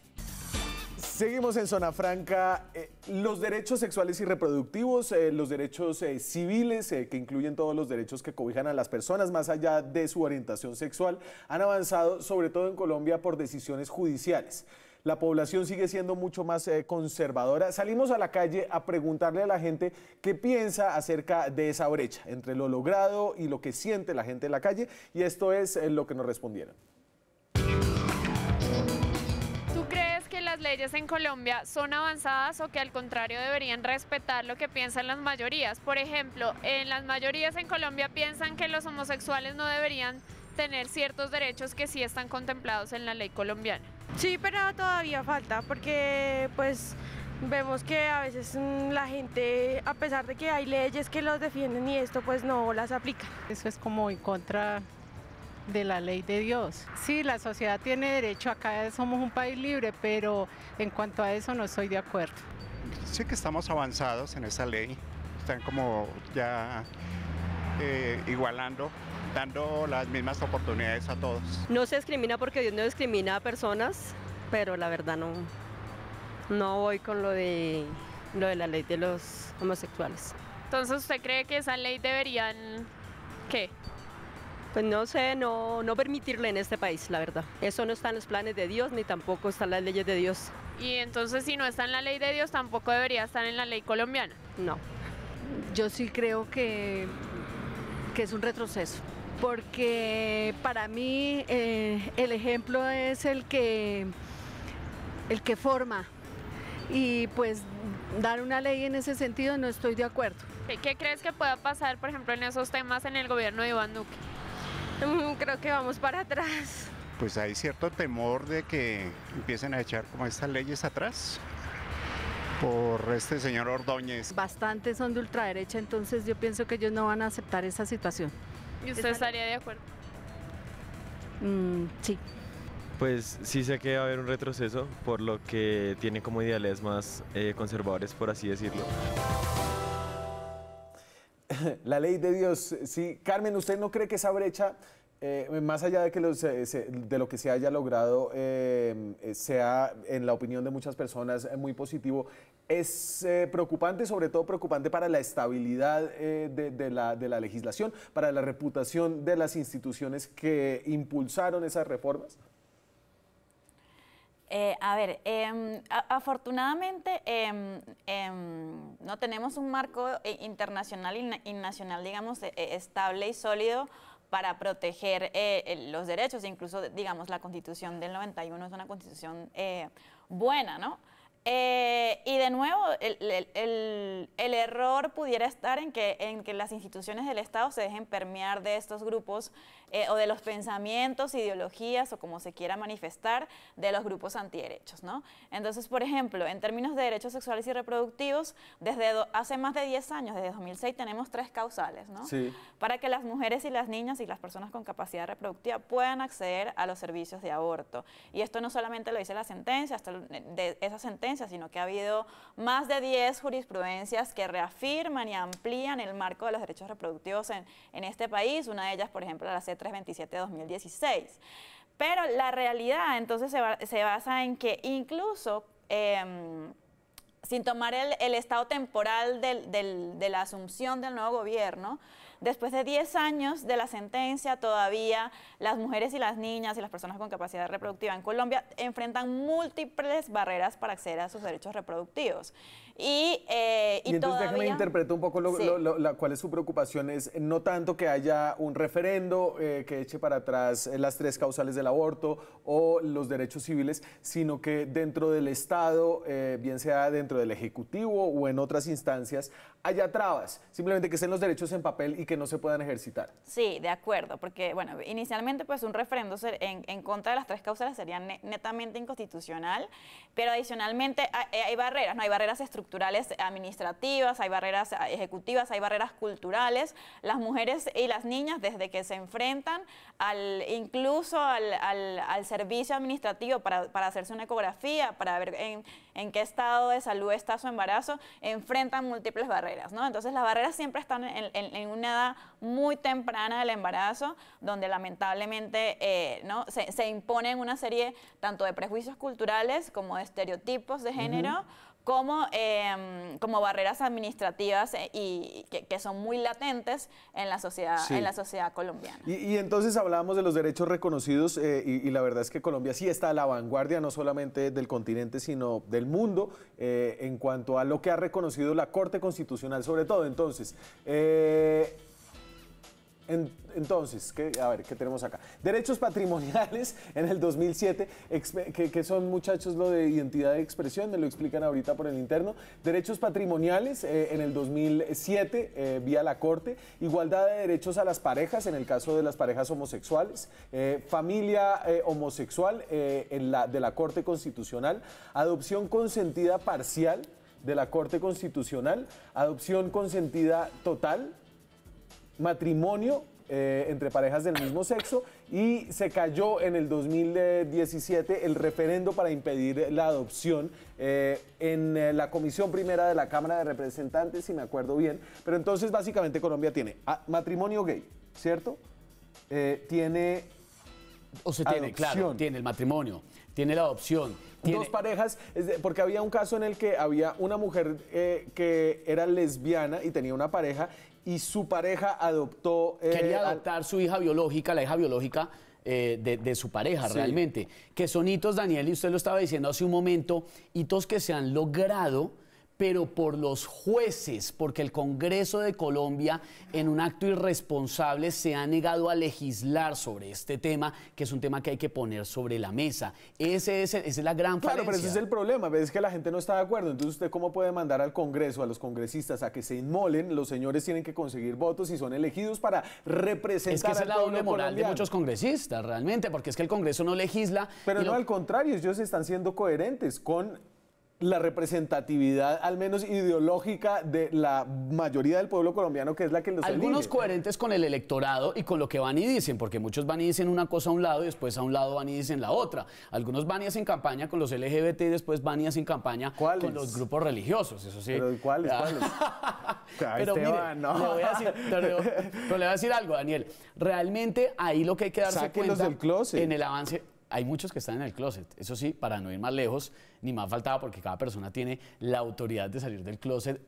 Seguimos en Zona Franca. Los derechos sexuales y reproductivos, los derechos civiles, que incluyen todos los derechos que cobijan a las personas más allá de su orientación sexual, han avanzado sobre todo en Colombia por decisiones judiciales. La población sigue siendo mucho más conservadora. Salimos a la calle a preguntarle a la gente qué piensa acerca de esa brecha entre lo logrado y lo que siente la gente en la calle, y esto es lo que nos respondieron. ¿Las leyes en Colombia son avanzadas o que al contrario deberían respetar lo que piensan las mayorías? Por ejemplo, en las mayorías en Colombia piensan que los homosexuales no deberían tener ciertos derechos que sí están contemplados en la ley colombiana. Sí, pero todavía falta porque pues vemos que a veces la gente, a pesar de que hay leyes que los defienden y esto, pues no las aplican. Eso es como en contra de la ley de Dios. Sí, la sociedad tiene derecho, acá somos un país libre, pero en cuanto a eso no estoy de acuerdo. Sí que estamos avanzados en esa ley, están como ya igualando, dando las mismas oportunidades a todos. No se discrimina porque Dios no discrimina a personas, pero la verdad no voy con lo de la ley de los homosexuales. Entonces, ¿usted cree que esa ley deberían, qué? Pues no sé, no permitirle en este país, la verdad. Eso no está en los planes de Dios, ni tampoco está en las leyes de Dios. Y entonces, si no está en la ley de Dios, tampoco debería estar en la ley colombiana. No. Yo sí creo que es un retroceso, porque para mí el ejemplo es el que forma, y pues dar una ley en ese sentido no estoy de acuerdo. ¿Qué crees que pueda pasar, por ejemplo, en esos temas en el gobierno de Iván Duque? Creo que vamos para atrás. Pues hay cierto temor de que empiecen a echar como estas leyes atrás por este señor Ordóñez. Bastantes son de ultraderecha, entonces yo pienso que ellos no van a aceptar esa situación. ¿Y usted estaría de acuerdo? Sí. Pues sí sé que va a haber un retroceso, por lo que tiene como ideales más conservadores, por así decirlo. La ley de Dios, sí. Carmen, ¿usted no cree que esa brecha, más allá de que de lo que se haya logrado, sea, en la opinión de muchas personas, muy positivo, es preocupante, sobre todo preocupante para la estabilidad de la legislación, para la reputación de las instituciones que impulsaron esas reformas? Afortunadamente no tenemos un marco internacional y nacional, digamos, estable y sólido para proteger los derechos. Incluso, digamos, la Constitución del 91 es una constitución buena, ¿no? Y de nuevo, el error pudiera estar en que las instituciones del Estado se dejen permear de estos grupos o de los pensamientos, ideologías o como se quiera manifestar de los grupos antiderechos, ¿no? Entonces, por ejemplo, en términos de derechos sexuales y reproductivos, desde hace más de 10 años, desde 2006, tenemos 3 causales, ¿no? Sí. Para que las mujeres y las niñas y las personas con capacidad reproductiva puedan acceder a los servicios de aborto. Y esto no solamente lo dice la sentencia, hasta de esa sentencia, sino que ha habido más de 10 jurisprudencias que reafirman y amplían el marco de los derechos reproductivos en este país. Una de ellas, por ejemplo, la C327 de 2016. Pero la realidad entonces se basa en que incluso sin tomar el estado temporal de la asunción del nuevo gobierno, después de 10 años de la sentencia, todavía las mujeres y las niñas y las personas con capacidad reproductiva en Colombia enfrentan múltiples barreras para acceder a sus derechos reproductivos. Y entonces todavía... déjeme interpretar un poco cuál es su preocupación. Es no tanto que haya un referendo que eche para atrás las 3 causales del aborto o los derechos civiles, sino que dentro del Estado, bien sea dentro del Ejecutivo o en otras instancias, haya trabas, simplemente que estén los derechos en papel y que no se puedan ejercitar. Sí, de acuerdo, porque bueno, inicialmente pues un referendo en contra de las 3 causales sería netamente inconstitucional, pero adicionalmente hay barreras, ¿no? Hay barreras estructurales administrativas, hay barreras ejecutivas, hay barreras culturales. Las mujeres y las niñas, desde que se enfrentan incluso al servicio administrativo para hacerse una ecografía, para ver en qué estado de salud está su embarazo, enfrentan múltiples barreras, ¿no? Entonces las barreras siempre están en una edad muy temprana del embarazo, donde lamentablemente ¿no? se imponen una serie tanto de prejuicios culturales como de estereotipos de género, como barreras administrativas y que son muy latentes en la sociedad colombiana. Y entonces hablábamos de los derechos reconocidos y la verdad es que Colombia sí está a la vanguardia, no solamente del continente, sino del mundo, en cuanto a lo que ha reconocido la Corte Constitucional, sobre todo. Entonces, a ver, ¿qué tenemos acá? Derechos patrimoniales en el 2007, que son, muchachos, lo de identidad de expresión, me lo explican ahorita por el interno. Derechos patrimoniales en el 2007, vía la Corte. Igualdad de derechos a las parejas, en el caso de las parejas homosexuales. Familia homosexual de la Corte Constitucional. Adopción consentida parcial de la Corte Constitucional. Adopción consentida total. Matrimonio entre parejas del mismo sexo, y se cayó en el 2017 el referendo para impedir la adopción en la Comisión Primera de la Cámara de Representantes, si me acuerdo bien. Pero entonces básicamente Colombia tiene matrimonio gay, ¿cierto? Tiene tiene, claro, tiene el matrimonio, tiene la adopción. Dos parejas, porque había un caso en el que había una mujer que era lesbiana y tenía una pareja, y su pareja adoptó... quería adoptar su hija biológica, la hija biológica de su pareja, realmente. Que son hitos, Daniel, y usted lo estaba diciendo hace un momento, hitos que se han logrado, pero por los jueces, porque el Congreso de Colombia, en un acto irresponsable, se ha negado a legislar sobre este tema, que es un tema que hay que poner sobre la mesa. Esa es la gran falencia. Claro, pero ese es el problema, es que la gente no está de acuerdo. Entonces, ¿usted cómo puede mandar al Congreso, a los congresistas, a que se inmolen? Los señores tienen que conseguir votos y son elegidos para representar es que esa al es la pueblo doble moral colombiano. de muchos congresistas, realmente, porque es que el Congreso no legisla. Pero no, al contrario, ellos están siendo coherentes con la representatividad, al menos ideológica, de la mayoría del pueblo colombiano, que es la que los Algunos elige. coherentes con el electorado y con lo que van y dicen, porque muchos van y dicen una cosa a un lado y después a un lado van y dicen la otra. Algunos van y hacen campaña con los LGBT y después van y hacen campaña con los grupos religiosos, eso sí. ¿Pero cuáles? Pero mire, le voy a decir algo, Daniel. Realmente ahí lo que hay que darse Sáquenlos cuenta del closet. en el avance... Hay muchos que están en el closet, eso sí, para no ir más lejos, ni más faltaba, porque cada persona tiene la autoridad de salir del closet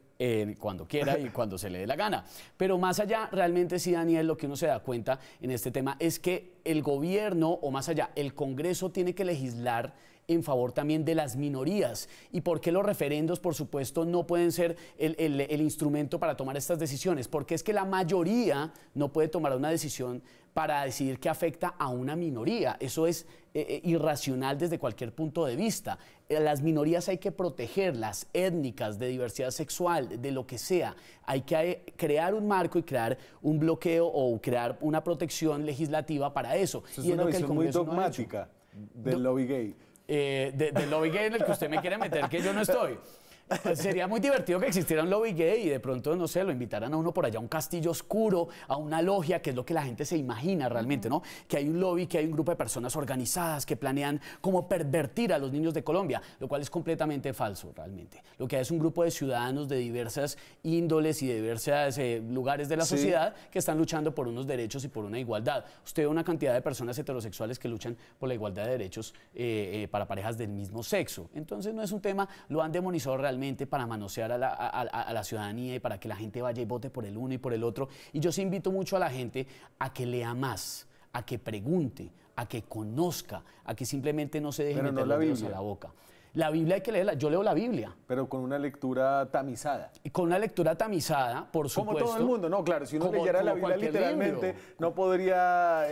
cuando quiera y cuando se le dé la gana. Pero más allá, realmente sí, Daniel, lo que uno se da cuenta en este tema es que el gobierno, o más allá, el Congreso tiene que legislar en favor también de las minorías. ¿Y por qué los referendos, por supuesto, no pueden ser el instrumento para tomar estas decisiones? Porque es que la mayoría no puede tomar una decisión para decidir que afecta a una minoría. Eso es irracional desde cualquier punto de vista. Las minorías hay que protegerlas, étnicas, de diversidad sexual, de lo que sea. Hay que crear un marco y crear un bloqueo o crear una protección legislativa para eso. Eso es una visión muy dogmática del lobby gay. Del lobby gay en el que usted me quiere meter, que yo no estoy. Sería muy divertido que existiera un lobby gay y de pronto, no sé, lo invitaran a uno por allá a un castillo oscuro, a una logia, que es lo que la gente se imagina realmente, ¿no? Que hay un lobby, que hay un grupo de personas organizadas que planean cómo pervertir a los niños de Colombia, lo cual es completamente falso realmente. Lo que hay es un grupo de ciudadanos de diversas índoles y de diversos lugares de la sociedad que están luchando por unos derechos y por una igualdad. Usted ve una cantidad de personas heterosexuales que luchan por la igualdad de derechos para parejas del mismo sexo. Entonces no es un tema, lo han demonizado realmente realmente para manosear a la ciudadanía y para que la gente vaya y vote por el uno y por el otro. Y yo sí invito mucho a la gente a que lea más, a que pregunte, a que conozca, a que simplemente no se deje meter los dedos a la boca. La Biblia hay que leerla, yo leo la Biblia. Pero con una lectura tamizada. Y con una lectura tamizada, por supuesto. Como todo el mundo, no, claro, si uno leyera la Biblia literalmente, no podría...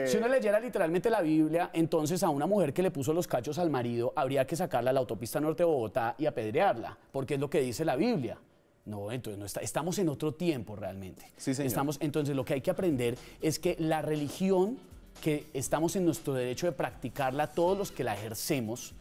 Si uno leyera literalmente la Biblia, entonces a una mujer que le puso los cachos al marido, habría que sacarla a la autopista norte de Bogotá y apedrearla, porque es lo que dice la Biblia. No, entonces no estamos en otro tiempo realmente. Sí, señor. Entonces lo que hay que aprender es que la religión, que estamos en nuestro derecho de practicarla, todos los que la ejercemos,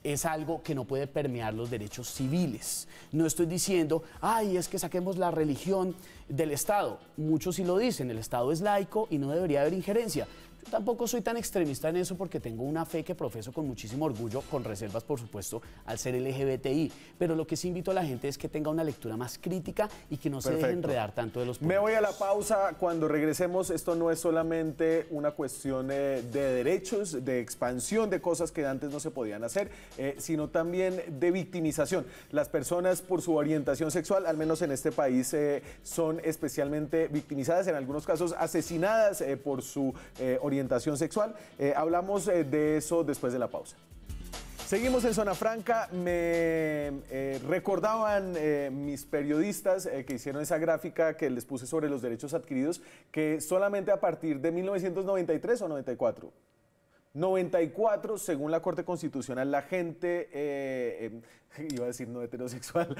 es algo que no puede permear los derechos civiles. No estoy diciendo, ay, es que saquemos la religión del Estado. Muchos sí lo dicen, el Estado es laico y no debería haber injerencia. Yo tampoco soy tan extremista en eso porque tengo una fe que profeso con muchísimo orgullo, con reservas, por supuesto, al ser LGBTI. Pero lo que sí invito a la gente es que tenga una lectura más crítica y que no se deje enredar tanto de los puntos. Me voy a la pausa. Cuando regresemos, esto no es solamente una cuestión de derechos, de expansión de cosas que antes no se podían hacer, sino también de victimización. Las personas por su orientación sexual, al menos en este país, son especialmente victimizadas, en algunos casos asesinadas por su orientación sexual. Hablamos de eso después de la pausa. Seguimos en Zona Franca. Me recordaban mis periodistas que hicieron esa gráfica que les puse sobre los derechos adquiridos, que solamente a partir de 1993 o 94, 94, según la Corte Constitucional, la gente, iba a decir no heterosexual,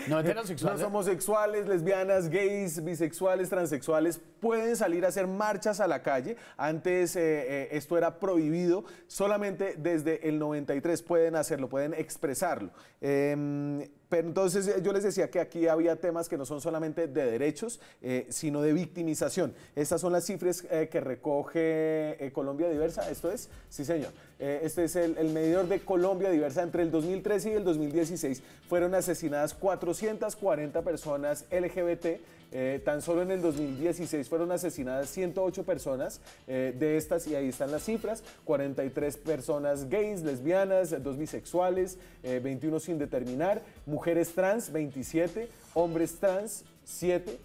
no heterosexual, los homosexuales, lesbianas, gays, bisexuales, transexuales, pueden salir a hacer marchas a la calle. Antes esto era prohibido, solamente desde el 93 pueden hacerlo, pueden expresarlo. Pero entonces yo les decía que aquí había temas que no son solamente de derechos, sino de victimización. Estas son las cifras que recoge Colombia Diversa, ¿esto es? Sí, señor. Este es el medidor de Colombia Diversa. Entre el 2013 y el 2016 fueron asesinadas 440 personas LGBT. Tan solo en el 2016 fueron asesinadas 108 personas de estas, y ahí están las cifras: 43 personas gays, lesbianas, 2 bisexuales, 21 sin determinar, mujeres trans 27, hombres trans 7,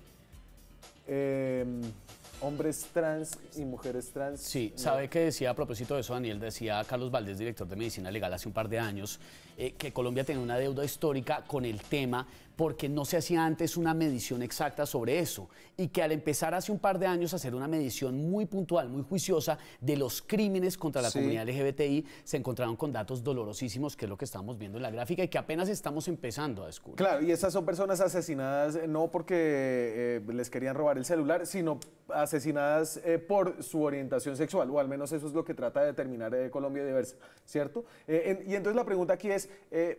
hombres trans y mujeres trans. Sí, ¿sabe qué decía a propósito de eso, Daniel? Decía Carlos Valdés, director de Medicina Legal, hace un par de años, que Colombia tenía una deuda histórica con el tema porque no se hacía antes una medición exacta sobre eso, y que al empezar hace un par de años a hacer una medición muy puntual, muy juiciosa de los crímenes contra la comunidad LGBTI, se encontraron con datos dolorosísimos, que es lo que estamos viendo en la gráfica y que apenas estamos empezando a descubrir. Claro, y esas son personas asesinadas no porque les querían robar el celular, sino asesinadas por su orientación sexual, o al menos eso es lo que trata de determinar Colombia Diversa, ¿cierto? Y entonces la pregunta aquí es,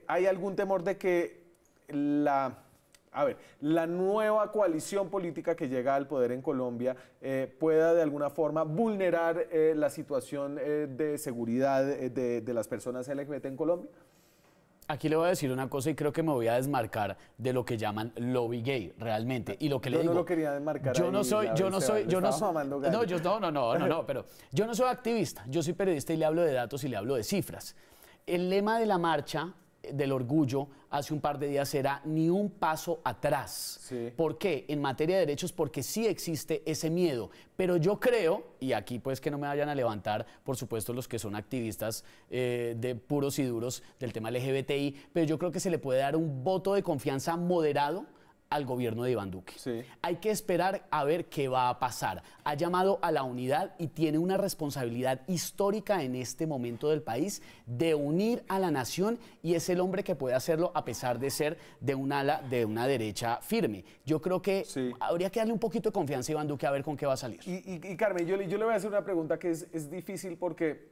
¿hay algún temor de que la nueva coalición política que llega al poder en Colombia pueda de alguna forma vulnerar la situación de seguridad de las personas LGBT en Colombia? Aquí le voy a decir una cosa y creo que me voy a desmarcar de lo que llaman lobby gay realmente. Y lo que le digo, no lo quería desmarcar. Pero yo no soy activista, yo soy periodista y le hablo de datos y le hablo de cifras. El lema de la marcha del orgullo hace un par de días era ni un paso atrás. Sí. ¿Por qué? En materia de derechos, porque sí existe ese miedo. Pero yo creo, y aquí pues que no me vayan a levantar, por supuesto, los que son activistas de puros y duros del tema LGBTI, pero yo creo que se le puede dar un voto de confianza moderado al gobierno de Iván Duque. Sí. Hay que esperar a ver qué va a pasar. Ha llamado a la unidad y tiene una responsabilidad histórica en este momento del país de unir a la nación, y es el hombre que puede hacerlo a pesar de ser de un ala de una derecha firme. Yo creo que habría que darle un poquito de confianza a Iván Duque a ver con qué va a salir. Y Carmen, yo le voy a hacer una pregunta que es difícil, porque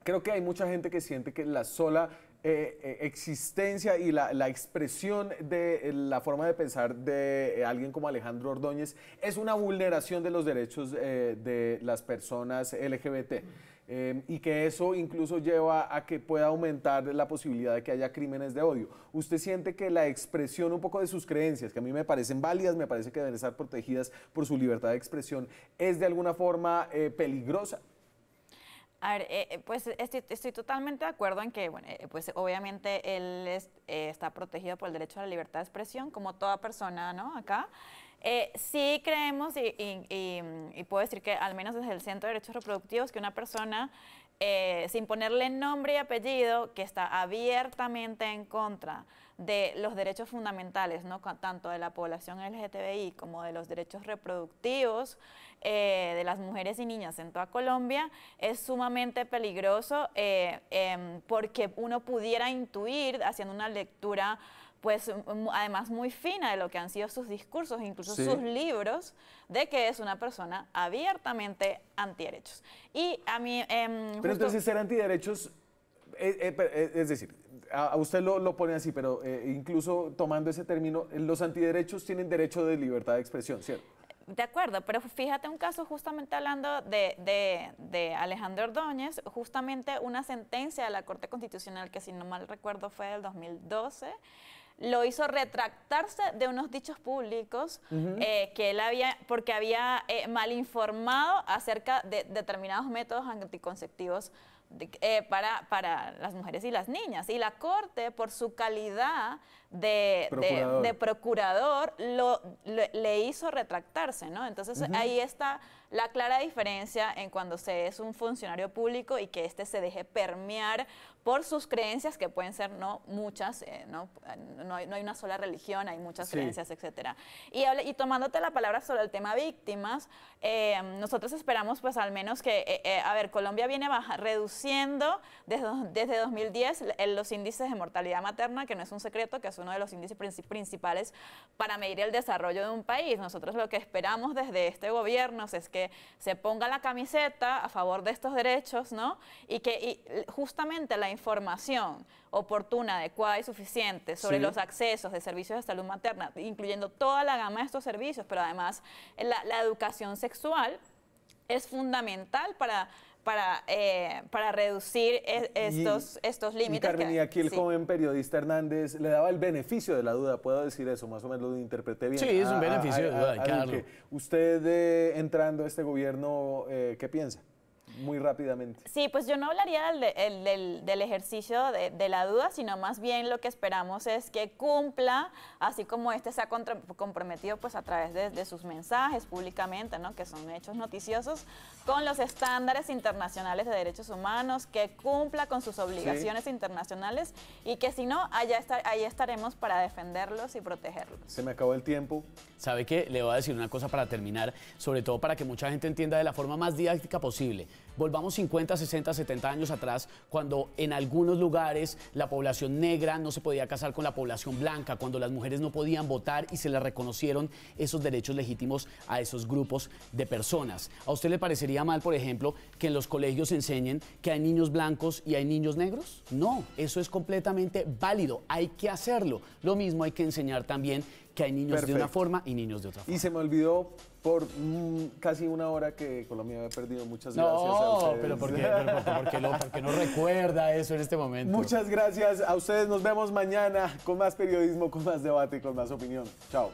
creo que hay mucha gente que siente que la sola existencia y la expresión de la forma de pensar de alguien como Alejandro Ordóñez es una vulneración de los derechos de las personas LGBT, y que eso incluso lleva a que pueda aumentar la posibilidad de que haya crímenes de odio. ¿Usted siente que la expresión un poco de sus creencias, que a mí me parecen válidas, me parece que deben estar protegidas por su libertad de expresión, es de alguna forma peligrosa? A ver, pues estoy totalmente de acuerdo en que, bueno, pues obviamente él está protegido por el derecho a la libertad de expresión, como toda persona, ¿no? Acá. Sí creemos, y puedo decir que al menos desde el Centro de Derechos Reproductivos, que una persona, sin ponerle nombre y apellido, que está abiertamente en contra de los derechos fundamentales, ¿no? Tanto de la población LGTBI como de los derechos reproductivos de las mujeres y niñas en toda Colombia, es sumamente peligroso porque uno pudiera intuir, haciendo una lectura pues además muy fina de lo que han sido sus discursos, incluso sus libros, de que es una persona abiertamente antiderechos. Y a mí... pero entonces ser antiderechos, es decir, a usted lo pone así, pero incluso tomando ese término, los antiderechos tienen derecho de libertad de expresión, ¿cierto? De acuerdo, pero fíjate un caso justamente hablando de Alejandro Ordóñez, justamente una sentencia de la Corte Constitucional que, si no mal recuerdo, fue del 2012, lo hizo retractarse de unos dichos públicos que él porque había mal informado acerca de determinados métodos anticonceptivos para las mujeres y las niñas. Y la Corte, por su calidad de procurador, le hizo retractarse, ¿no? Entonces ahí está la clara diferencia en cuando se es un funcionario público y que se deje permear por sus creencias, que pueden ser muchas, no hay una sola religión, hay muchas creencias, etcétera. Y tomándote la palabra sobre el tema víctimas, nosotros esperamos pues al menos que, a ver, Colombia viene reduciendo desde 2010 los índices de mortalidad materna, que no es un secreto, que es uno de los índices principales para medir el desarrollo de un país. Nosotros lo que esperamos desde este gobierno es que se ponga la camiseta a favor de estos derechos, ¿no? Y que justamente la información oportuna, adecuada y suficiente sobre los accesos de servicios de salud materna, incluyendo toda la gama de estos servicios, pero además la educación sexual es fundamental para reducir estos límites. Y Carmen, y aquí el joven periodista Hernández le daba el beneficio de la duda, puedo decir eso, más o menos lo interpreté bien. Sí, es un beneficio de duda, claro. Usted entrando a este gobierno, ¿qué piensa? Muy rápidamente. Sí, pues yo no hablaría del ejercicio de la duda, sino más bien lo que esperamos es que cumpla, así como se ha comprometido pues a través de sus mensajes públicamente, ¿no? Que son hechos noticiosos, con los estándares internacionales de derechos humanos, que cumpla con sus obligaciones internacionales y que si no, ahí estaremos para defenderlos y protegerlos. Se me acabó el tiempo. ¿Sabe qué? Le voy a decir una cosa para terminar, sobre todo para que mucha gente entienda de la forma más didáctica posible. Volvamos 50, 60, 70 años atrás, cuando en algunos lugares la población negra no se podía casar con la población blanca, cuando las mujeres no podían votar y se les reconocieron esos derechos legítimos a esos grupos de personas. ¿A usted le parecería mal, por ejemplo, que en los colegios enseñen que hay niños blancos y hay niños negros? No, eso es completamente válido, hay que hacerlo. Lo mismo hay que enseñar también que hay niños de una forma y niños de otra forma. Y se me olvidó por casi una hora que Colombia había perdido. Muchas gracias a ustedes. Pero ¿por qué no recuerda eso en este momento? Muchas gracias a ustedes. Nos vemos mañana con más periodismo, con más debate y con más opinión. Chao.